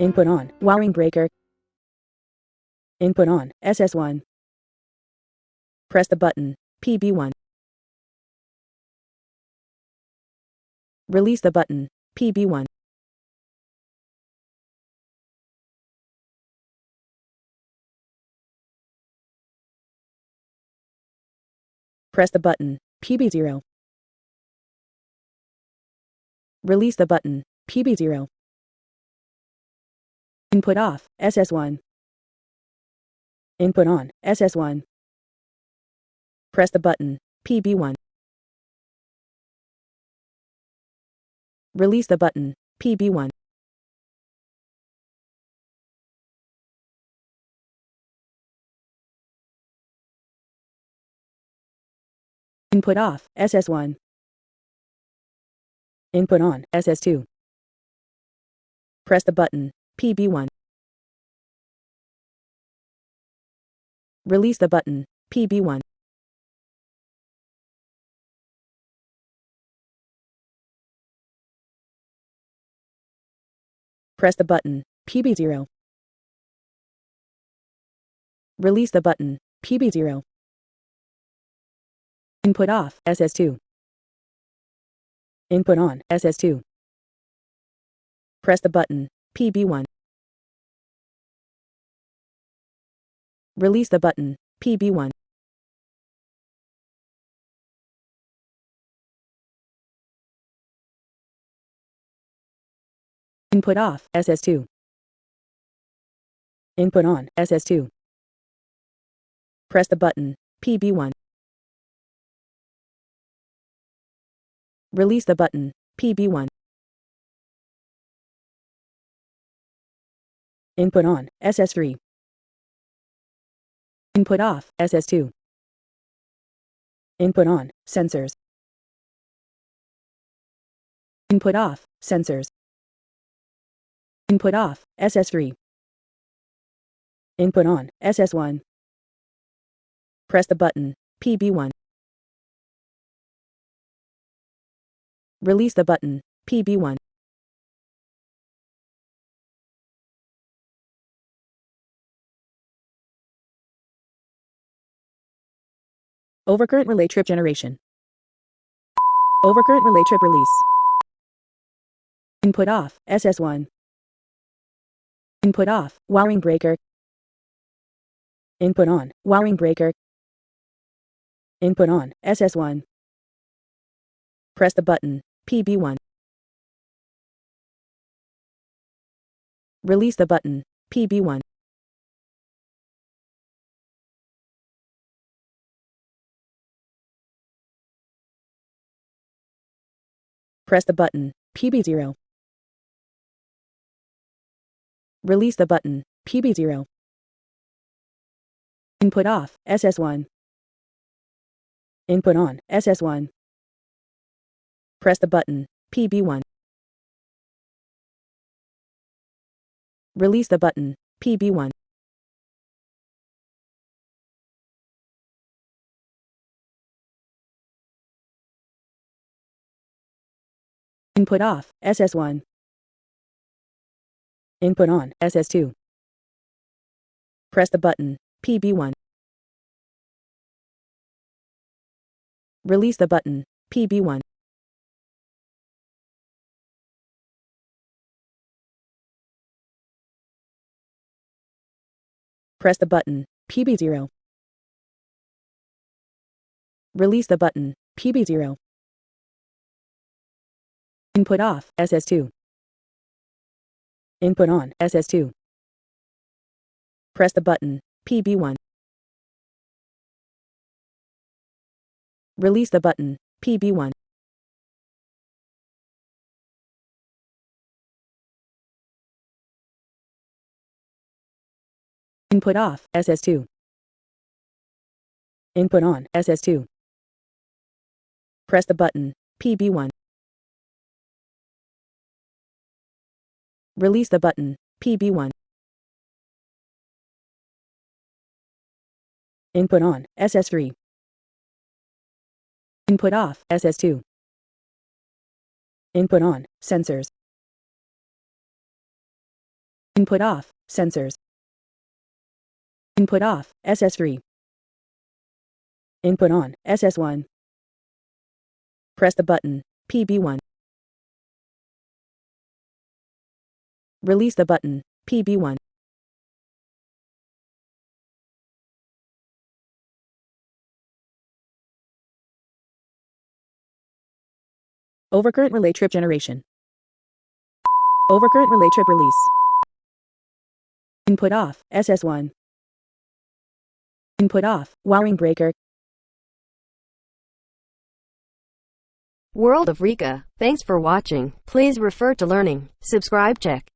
Input on, wiring breaker. Input on, SS1. Press the button, PB1. Release the button, PB1. Press the button, PB0. Release the button, PB0. Input off, SS1. Input on, SS1. Press the button, PB1. Release the button, PB1. Input off, SS1. Input on, SS2. Press the button, PB1. Release the button, PB1. Press the button, PB0. Release the button, PB0. Input off, SS2. Input on, SS2. Press the button, PB1. Release the button, PB1. Input off, SS2. Input on, SS2. Press the button, PB1. Release the button, PB1. Input on, SS3. Input off, SS2. Input on, sensors. Input off, sensors. Input off, SS3. Input on, SS1. Press the button, PB1. Release the button, PB1. Overcurrent relay trip generation. Overcurrent relay trip release. Input off, SS1. Input off, wiring breaker. Input on, wiring breaker. Input on, SS1. Press the button, PB1. Release the button, PB1. Press the button, PB0. Release the button, PB0. Input off, SS1. Input on, SS1. Press the button, PB1. Release the button, PB1. Input off, SS1. Input on, SS2. Press the button, PB1. Release the button, PB1. Press the button, PB0. Release the button, PB0. Input off, SS2. Input on, SS2. Press the button, PB1. Release the button, PB1. Input off, SS2. Input on, SS2. Press the button, PB1. Release the button, PB1. Input on, SS3. Input off, SS2. Input on, sensors. Input off, sensors. Input off, SS3. Input on, SS1. Press the button, PB1. Release the button, PB1. Overcurrent relay trip generation. Overcurrent relay trip release. Input off, SS1. Input off, wiring breaker. World of Rika. Thanks for watching. Please refer to learning. Subscribe check.